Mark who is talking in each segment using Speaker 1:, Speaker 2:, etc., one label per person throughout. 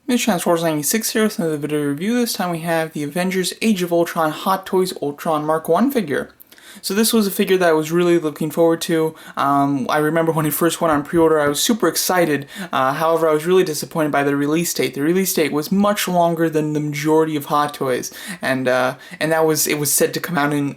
Speaker 1: This is Transformers96 here with another video review. This time we have the Avengers Age of Ultron Hot Toys Ultron Mark 1 figure. So this was a figure that I was really looking forward to. I remember when it first went on pre-order, I was super excited. However, I was really disappointed by the release date. The release date was much longer than the majority of Hot Toys, and it was said to come out in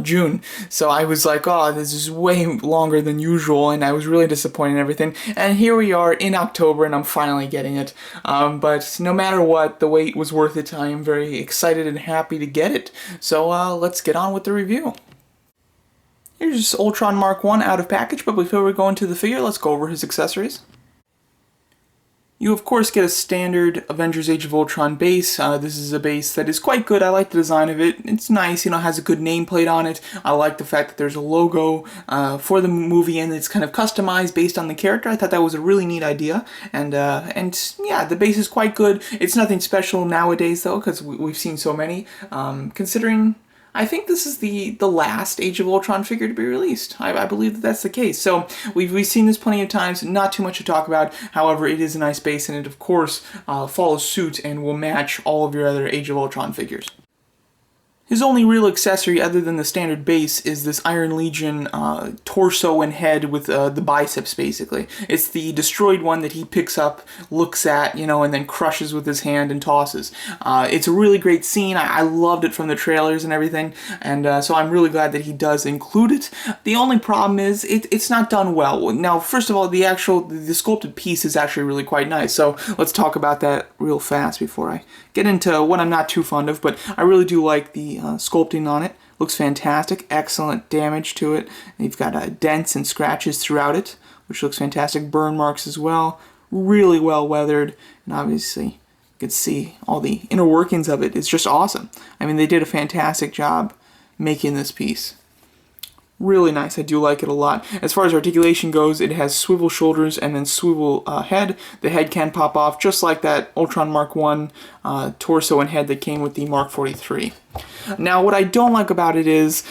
Speaker 1: June. So I was like, oh, this is way longer than usual, and I was really disappointed in everything. And here we are in October, and I'm finally getting it. But no matter what, the wait was worth it. I am very excited and happy to get it. So let's get on with the review. Here's Ultron Mark 1 out of package, but before we go into the figure, let's go over his accessories. You of course get a standard Avengers Age of Ultron base. This is a base that is quite good. I like the design of it. It's nice, you know, has a good nameplate on it. I like the fact that there's a logo for the movie and it's kind of customized based on the character. I thought that was a really neat idea. And yeah, the base is quite good. It's nothing special nowadays though, because we've seen so many. Considering I think this is the last Age of Ultron figure to be released. I believe that that's the case. So we've seen this plenty of times, not too much to talk about. However, it is a nice base, and it of course follows suit and will match all of your other Age of Ultron figures. His only real accessory other than the standard base is this Iron Legion torso and head with the biceps, basically. It's the destroyed one that he picks up, looks at, you know, and then crushes with his hand and tosses. It's a really great scene. I loved it from the trailers and everything, and so I'm really glad that he does include it. The only problem is it's not done well. Now, first of all, the sculpted piece is actually really quite nice, so let's talk about that real fast before I get into what I'm not too fond of, but I really do like the sculpting on it. Looks fantastic. Excellent damage to it. And you've got dents and scratches throughout it, which looks fantastic. Burn marks as well. Really well weathered, and obviously you can see all the inner workings of it. It's just awesome. I mean, they did a fantastic job making this piece. Really nice. I do like it a lot. As far as articulation goes, it has swivel shoulders and then swivel head. The head can pop off just like that Ultron Mark 1 torso and head that came with the Mark 43. Now, what I don't like about it is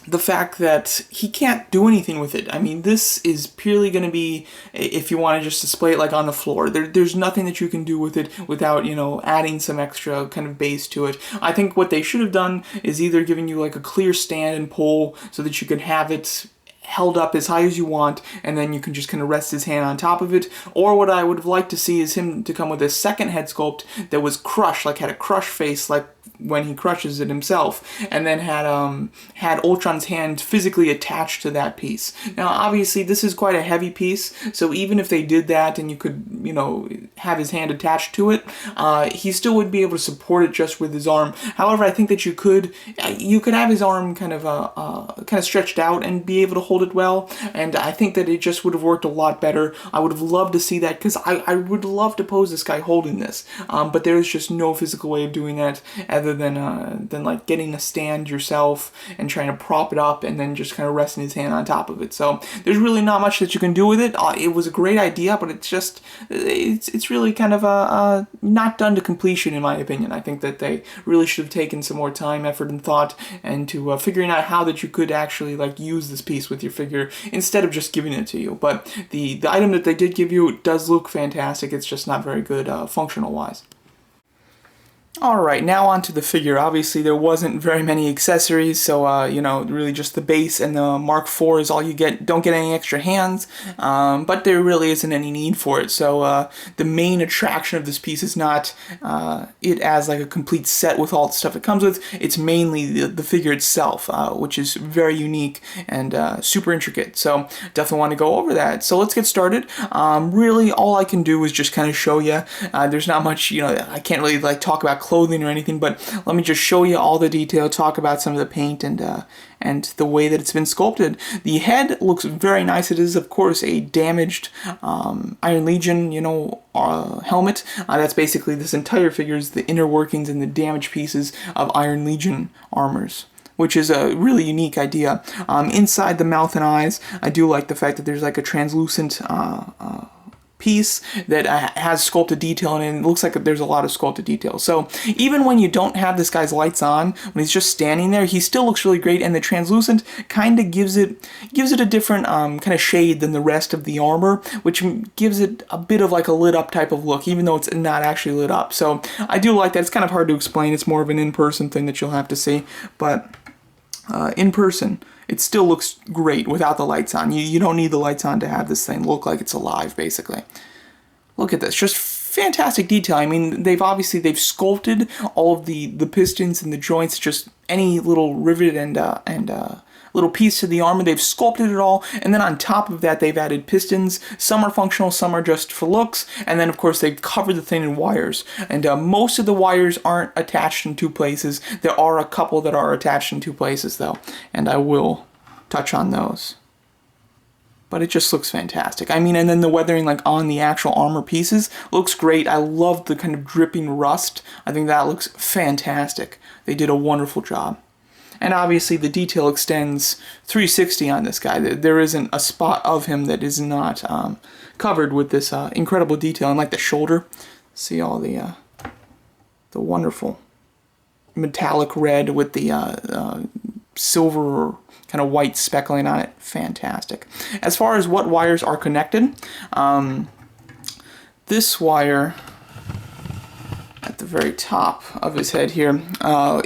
Speaker 1: the fact that he can't do anything with it. I mean, this is purely going to be, if you want to just display it like on the floor, there's nothing that you can do with it without, you know, adding some extra kind of base to it. I think what they should have done is either giving you like a clear stand and pole so that you can have it held up as high as you want, and then you can just kind of rest his hand on top of it. Or what I would have liked to see is him to come with a second head sculpt that was crushed, like had a crush face, like when he crushes it himself, and then had Ultron's hand physically attached to that piece. Now, obviously, this is quite a heavy piece, so even if they did that and you could, you know, have his hand attached to it, he still would be able to support it just with his arm. However, I think that you could have his arm kind of stretched out and be able to hold it well, and I think that it just would have worked a lot better. I would have loved to see that, because I would love to pose this guy holding this, but there is just no physical way of doing that other than like getting a stand yourself and trying to prop it up and then just kind of resting his hand on top of it. So there's really not much that you can do with it. It was a great idea, but it's really kind of not done to completion, in my opinion. I think that they really should have taken some more time, effort, and thought into figuring out how that you could actually like use this piece with your figure instead of just giving it to you. But the item that they did give you does look fantastic. It's just not very good functional wise. Alright, now onto the figure. Obviously there wasn't very many accessories, so you know, really just the base and the Mark IV is all you get. Don't get any extra hands, but there really isn't any need for it. So the main attraction of this piece is not it as like a complete set with all the stuff it comes with. It's mainly the figure itself, which is very unique and super intricate. So definitely want to go over that. So let's get started. Really all I can do is just kind of show you. There's not much, you know, I can't really like talk about clothing or anything, but let me just show you all the detail, talk about some of the paint and the way that it's been sculpted. The head looks very nice. It is, of course, a damaged Iron Legion, you know, helmet. That's basically this entire figure is the inner workings and the damaged pieces of Iron Legion armors, which is a really unique idea. Inside the mouth and eyes, I do like the fact that there's like a translucent piece that has sculpted detail in it, and it looks like there's a lot of sculpted detail. So even when you don't have this guy's lights on, when he's just standing there, he still looks really great, and the translucent kind of gives it a different kind of shade than the rest of the armor, which gives it a bit of like a lit up type of look, even though it's not actually lit up. So I do like that. It's kind of hard to explain. It's more of an in-person thing that you'll have to see, but in person, it still looks great without the lights on. You don't need the lights on to have this thing look like it's alive, basically. Look at this, just fantastic detail. I mean, they've sculpted all of the pistons and the joints, just any little rivet and little piece to the armor. They've sculpted it all, and then on top of that, they've added pistons. Some are functional, some are just for looks, and then of course they've covered the thing in wires. And most of the wires aren't attached in two places. There are a couple that are attached in two places, though, and I will touch on those. But it just looks fantastic. I mean, and then the weathering like on the actual armor pieces looks great. I love the kind of dripping rust. I think that looks fantastic. They did a wonderful job. And obviously the detail extends 360 on this guy. There isn't a spot of him that is not covered with this incredible detail. And like the shoulder, see all the wonderful metallic red with the silver or kind of white speckling on it. Fantastic. As far as what wires are connected, this wire at the very top of his head here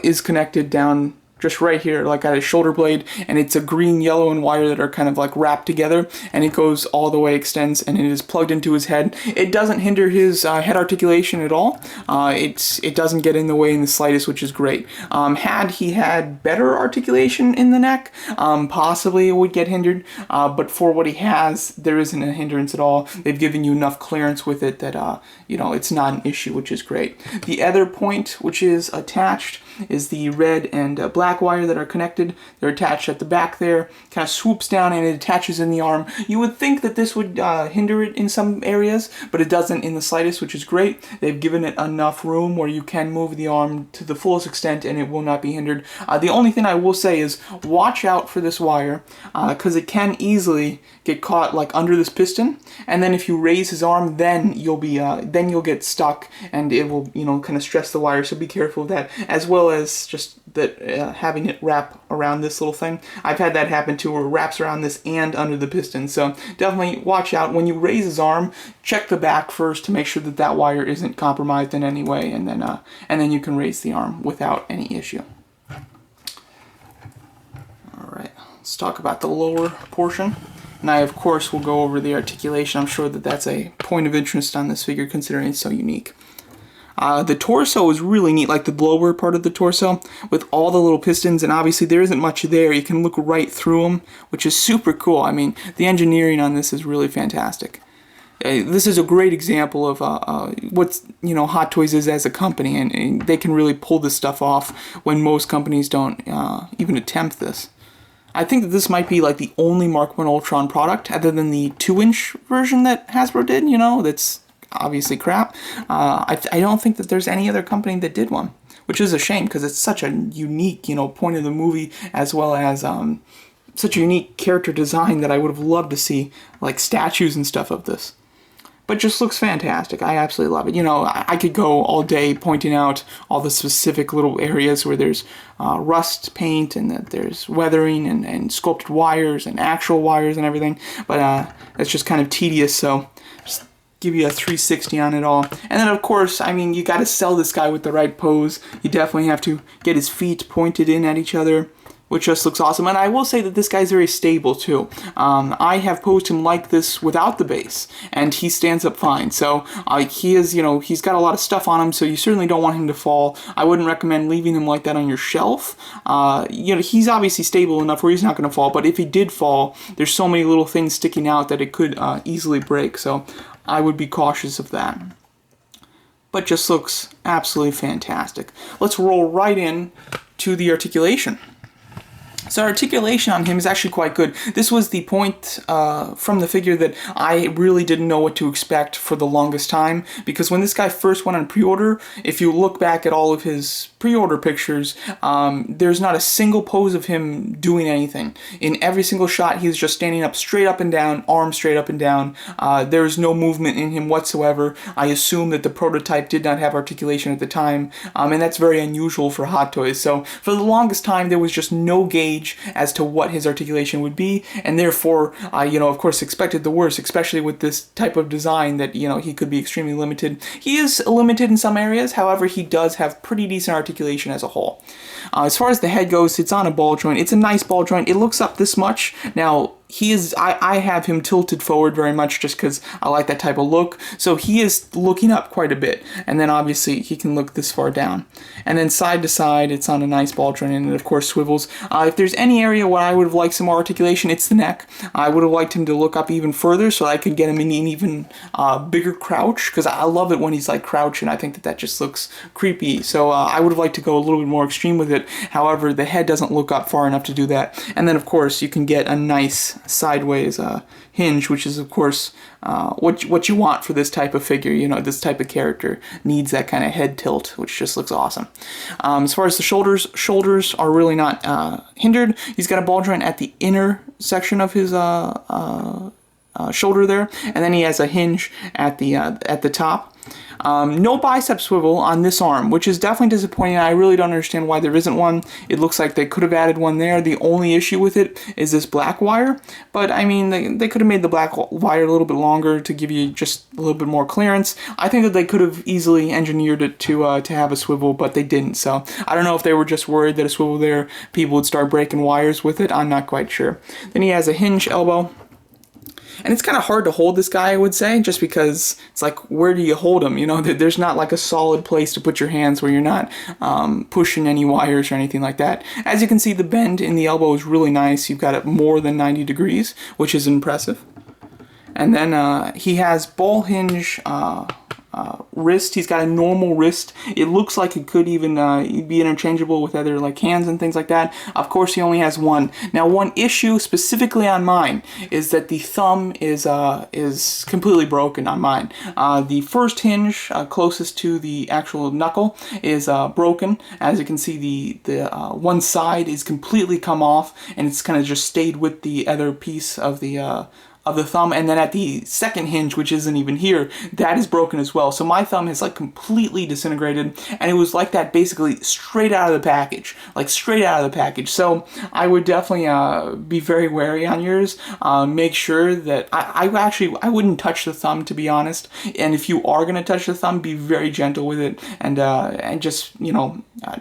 Speaker 1: is connected down just right here, like at his shoulder blade, and it's a green, yellow, and wire that are kind of like wrapped together, and it goes all the way, extends, and it is plugged into his head. It doesn't hinder his head articulation at all. It doesn't get in the way in the slightest, which is great. Had he had better articulation in the neck, possibly it would get hindered, but for what he has, there isn't a hindrance at all. They've given you enough clearance with it that, it's not an issue, which is great. The other point, which is attached, is the red and black wire that are connected. They're attached at the back there, kind of swoops down and it attaches in the arm. You would think that this would hinder it in some areas, but it doesn't in the slightest, which is great. They've given it enough room where you can move the arm to the fullest extent and it will not be hindered. The only thing I will say is watch out for this wire, because it can easily get caught like under this piston, and then if you raise his arm, then you'll get stuck and it will kind of stress the wire, so be careful of that, as well as just that having it wrap around this little thing. I've had that happen too, where it wraps around this and under the piston, so definitely watch out. When you raise his arm, check the back first to make sure that that wire isn't compromised in any way, and then you can raise the arm without any issue. Alright, let's talk about the lower portion. And I, of course, will go over the articulation. I'm sure that that's a point of interest on this figure, considering it's so unique. The torso is really neat, like the lower part of the torso, with all the little pistons, and obviously there isn't much there. You can look right through them, which is super cool. I mean, the engineering on this is really fantastic. This is a great example of what Hot Toys is as a company, and they can really pull this stuff off when most companies don't even attempt this. I think that this might be like the only Mark I Ultron product, other than the 2-inch version that Hasbro did, that's obviously crap. I don't think that there's any other company that did one, which is a shame, because it's such a unique, point of the movie, as well as such a unique character design that I would have loved to see, like statues and stuff of this. But just looks fantastic. I absolutely love it. I could go all day pointing out all the specific little areas where there's rust paint, and that there's weathering and sculpted wires and actual wires and everything. But it's just kind of tedious, so just give you a 360 on it all. And then, of course, I mean, you got to sell this guy with the right pose. You definitely have to get his feet pointed in at each other, which just looks awesome. And I will say that this guy's very stable too. I have posed him like this without the base, and he stands up fine. So he is, he's got a lot of stuff on him, so you certainly don't want him to fall. I wouldn't recommend leaving him like that on your shelf. He's obviously stable enough where he's not going to fall, but if he did fall, there's so many little things sticking out that it could easily break. So I would be cautious of that. But just looks absolutely fantastic. Let's roll right in to the articulation. So articulation on him is actually quite good. This was the point from the figure that I really didn't know what to expect for the longest time, because when this guy first went on pre-order, if you look back at all of his pre-order pictures, there's not a single pose of him doing anything. In every single shot, he's just standing up straight up and down, arms straight up and down. There's no movement in him whatsoever. I assume that the prototype did not have articulation at the time, and that's very unusual for Hot Toys. So for the longest time, there was just no gauge as to what his articulation would be, and therefore I, of course expected the worst, especially with this type of design that, he could be extremely limited. He is limited in some areas, however, he does have pretty decent articulation as a whole. As far as the head goes, it's on a ball joint. It's a nice ball joint. It looks up this much. Now, I have him tilted forward very much just because I like that type of look. So he is looking up quite a bit. And then obviously he can look this far down. And then side to side, it's on a nice ball joint, and it of course swivels. If there's any area where I would have liked some more articulation, it's the neck. I would have liked him to look up even further so I could get him in an even bigger crouch, because I love it when he's like crouching. I think that just looks creepy. So I would have liked to go a little bit more extreme with it. However, the head doesn't look up far enough to do that. And then of course you can get a nice sideways hinge, which is of course what you want for this type of figure. This type of character needs that kind of head tilt, which just looks awesome. As far as the shoulders are really not hindered. He's got a ball joint at the inner section of his shoulder there, and then he has a hinge at the top. No bicep swivel on this arm, which is definitely disappointing. I really don't understand why there isn't one. It looks like they could have added one there. The only issue with it is this black wire, but I mean, they could have made the black wire a little bit longer to give you just a little bit more clearance. I think that they could have easily engineered it to have a swivel, but they didn't. So I don't know if they were just worried that a swivel there, people would start breaking wires with it. I'm not quite sure. Then he has a hinge elbow. And it's kind of hard to hold this guy, I would say, just because it's like, where do you hold him? There's not like a solid place to put your hands where you're not pushing any wires or anything like that. As you can see, the bend in the elbow is really nice. You've got it more than 90 degrees, which is impressive. And then he has ball hinge wrist. He's got a normal wrist. It looks like it could even be interchangeable with other like hands and things like that. Of course, he only has one. Now, one issue specifically on mine is that the thumb is completely broken on mine. The first hinge closest to the actual knuckle is broken. As you can see, the one side is completely come off, and it's kind of just stayed with the other piece of the thumb, and then at the second hinge, which isn't even here, that is broken as well. So my thumb is like completely disintegrated, and it was like that basically straight out of the package, So I would definitely be very wary on yours. Make sure that I wouldn't touch the thumb, to be honest. And if you are gonna touch the thumb, be very gentle with it, and just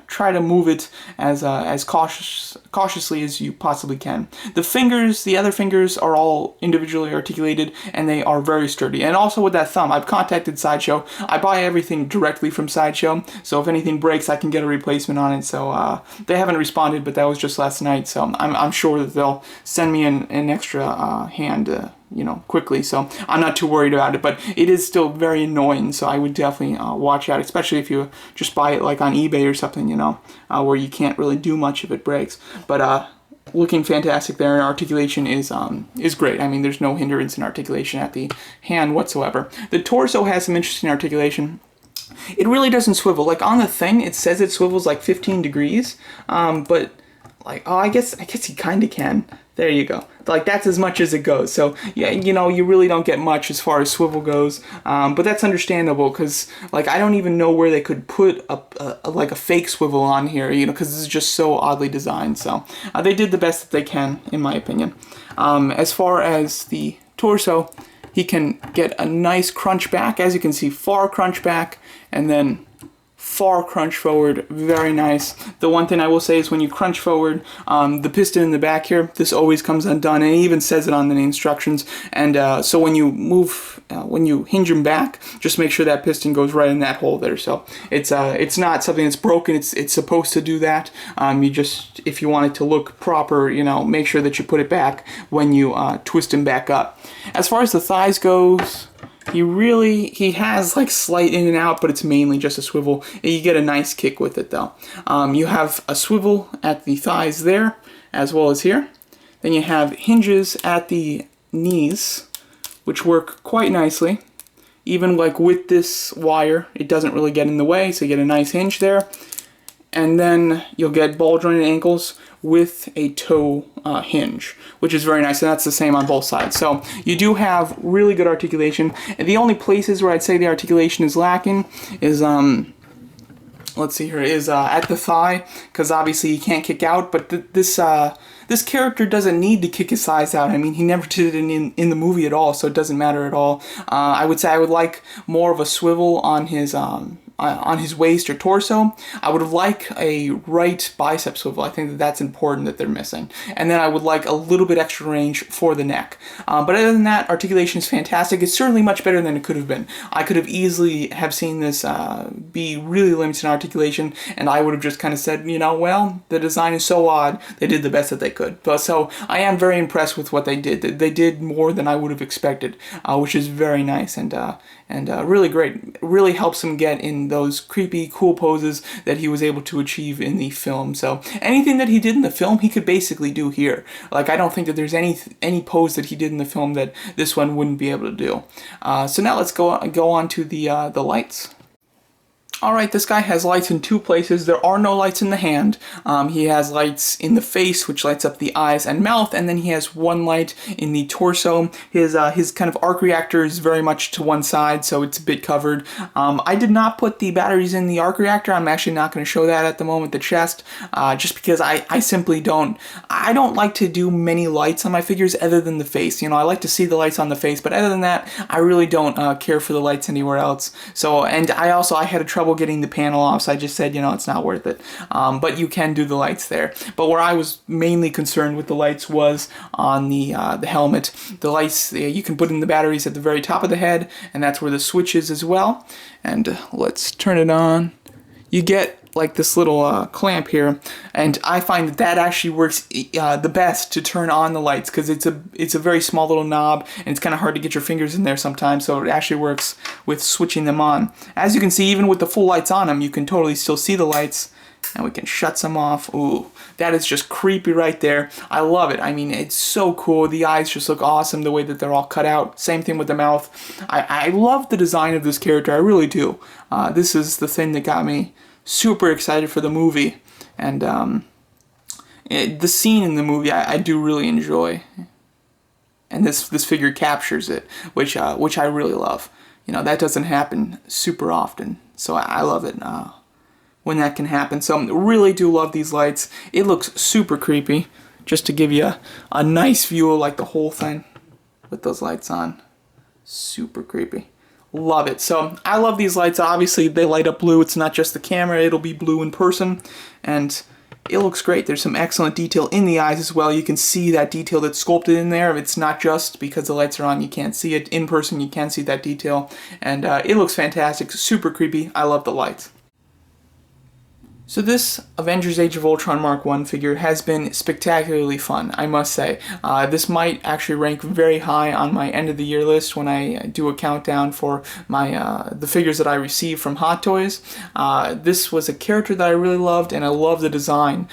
Speaker 1: try to move it as cautiously as you possibly can. The other fingers are all individually articulated, and they are very sturdy. And also with that thumb, I've contacted Sideshow. I buy everything directly from Sideshow, so if anything breaks, I can get a replacement on it. So they haven't responded, but that was just last night, so I'm sure that they'll send me an extra hand quickly, so I'm not too worried about it. But it is still very annoying, so I would definitely watch out, especially if you just buy it like on eBay or something, where you can't really do much if it breaks. But looking fantastic there, and articulation is great. I mean, there's no hindrance in articulation at the hand whatsoever. The torso has some interesting articulation. It really doesn't swivel. Like on the thing, it says it swivels like 15 degrees, but like, oh, I guess he kind of can. There you go. Like, that's as much as it goes. So, yeah, you really don't get much as far as swivel goes. But that's understandable, because, like, I don't even know where they could put a fake swivel on here, because this is just so oddly designed. So, they did the best that they can, in my opinion. As far as the torso, he can get a nice crunch back. As you can see, far crunch back, and then far crunch forward. Very nice. The one thing I will say is when you crunch forward, the piston in the back here, this always comes undone, and it even says it on the instructions. And so when you move, when you hinge them back, just make sure that piston goes right in that hole there. So it's not something that's broken. It's supposed to do that. You just, if you want it to look proper, make sure that you put it back when you twist them back up. As far as the thighs goes, he has like slight in and out, but it's mainly just a swivel. You get a nice kick with it though. You have a swivel at the thighs there, as well as here. Then you have hinges at the knees, which work quite nicely. Even like with this wire, it doesn't really get in the way, so you get a nice hinge there. And then you'll get ball jointed ankles with a toe hinge, which is very nice, and that's the same on both sides. So you do have really good articulation. And the only places where I'd say the articulation is lacking is let's see here, is at the thigh, because obviously he can't kick out, but this character doesn't need to kick his thighs out. I mean, he never did it in the movie at all, so it doesn't matter at all. I would say I would like more of a swivel on his waist or torso. I would like a right bicep swivel. I think that's important that they're missing. And then I would like a little bit extra range for the neck. But other than that, articulation is fantastic. It's certainly much better than it could have been. I could have easily have seen this be really limited in articulation, and I would have just kind of said, you know, well, the design is so odd, they did the best that they could. But so I am very impressed with what they did. They did more than I would have expected, which is very nice and really great. Really helps him get in those creepy, cool poses that he was able to achieve in the film. So anything that he did in the film, he could basically do here. Like, I don't think that there's any pose that he did in the film that this one wouldn't be able to do. So now let's go on to the lights. Alright, this guy has lights in two places. There are no lights in the hand. He has lights in the face, which lights up the eyes and mouth, and then he has one light in the torso. His kind of arc reactor is very much to one side, so it's a bit covered. I did not put the batteries in the arc reactor. I'm actually not going to show that at the moment, the chest, just because I simply don't like to do many lights on my figures other than the face. You know, I like to see the lights on the face, but other than that, I really don't care for the lights anywhere else. So, and I had trouble getting the panel off, so I just said, you know, it's not worth it. But you can do the lights there. But where I was mainly concerned with the lights was on the helmet. The lights, you can put in the batteries at the very top of the head, and that's where the switch is as well. And let's turn it on. You get like this little clamp here, and I find that actually works the best to turn on the lights, because it's a very small little knob, and it's kind of hard to get your fingers in there sometimes, so it actually works with switching them on. As you can see, even with the full lights on them, you can totally still see the lights, and we can shut some off. Ooh, that is just creepy right there. I love it. I mean, it's so cool. The eyes just look awesome the way that they're all cut out. Same thing with the mouth. I love the design of this character. I really do. This is the thing that got me super excited for the movie, and the scene in the movie I do really enjoy, and this figure captures it, which I really love. You know, that doesn't happen super often, so I love it when that can happen. So really do love these lights. It looks super creepy, just to give you a nice view of like the whole thing with those lights on. Super creepy. Love it. So I love these lights. Obviously they light up blue. It's not just the camera, it'll be blue in person, and it looks great. There's some excellent detail in the eyes as well. You can see that detail that's sculpted in there. It's not just because the lights are on you can't see it. In person you can see that detail, and it looks fantastic. Super creepy. I love the lights. So this Avengers Age of Ultron Mark I figure has been spectacularly fun, I must say. This might actually rank very high on my end of the year list when I do a countdown for my the figures that I receive from Hot Toys. This was a character that I really loved, and I love the design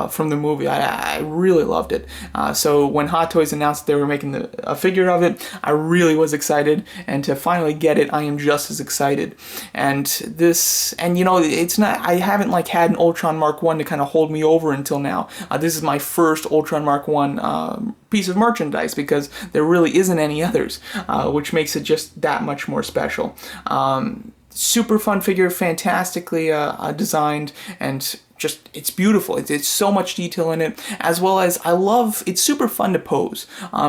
Speaker 1: from the movie. I really loved it. So when Hot Toys announced that they were making a figure of it, I really was excited, and to finally get it, I am just as excited. And this, and you know, it's not, I haven't like had an Ultron Mark I to kind of hold me over until now. This is my first Ultron Mark I piece of merchandise, because there really isn't any others, which makes it just that much more special. Super fun figure, fantastically designed, and just, it's beautiful. It's so much detail in it, as well as it's super fun to pose,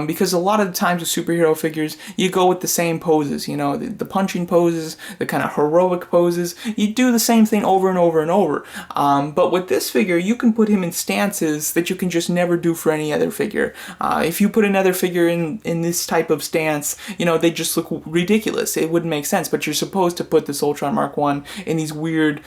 Speaker 1: because a lot of the times with superhero figures, you go with the same poses, you know, the punching poses, the kind of heroic poses. You do the same thing over and over and over. But with this figure, you can put him in stances that you can just never do for any other figure. If you put another figure in this type of stance, you know, they just look ridiculous. It wouldn't make sense, but you're supposed to put this Ultron Mark I in these weird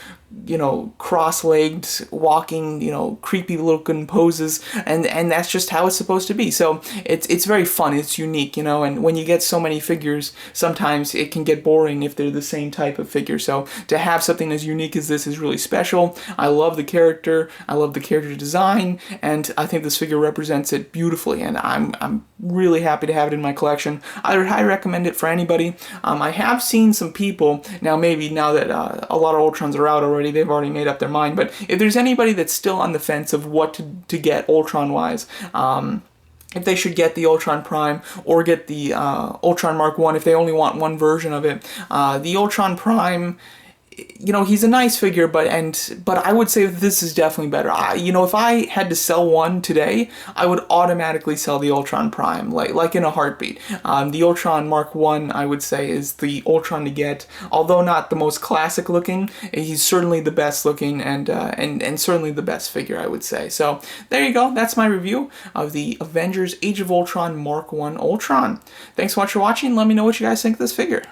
Speaker 1: you know, cross-legged, walking, you know, creepy looking poses, and that's just how it's supposed to be. So it's very fun, it's unique, you know, and when you get so many figures, sometimes it can get boring if they're the same type of figure. So to have something as unique as this is really special. I love the character, I love the character design, and I think this figure represents it beautifully, and I'm really happy to have it in my collection. I would highly recommend it for anybody. I have seen some people, now maybe now that a lot of Ultrons are out already, they've already made up their mind, but if there's anybody that's still on the fence of what to get Ultron-wise, if they should get the Ultron Prime or get the Ultron Mark 1 if they only want one version of it, the Ultron Prime, you know, he's a nice figure, but I would say that this is definitely better. You know, if I had to sell one today, I would automatically sell the Ultron Prime, like in a heartbeat. The Ultron Mark 1, I would say, is the Ultron to get. Although not the most classic looking, he's certainly the best looking and certainly the best figure, I would say. So there you go. That's my review of the Avengers Age of Ultron Mark 1 Ultron. Thanks so much for watching. Let me know what you guys think of this figure.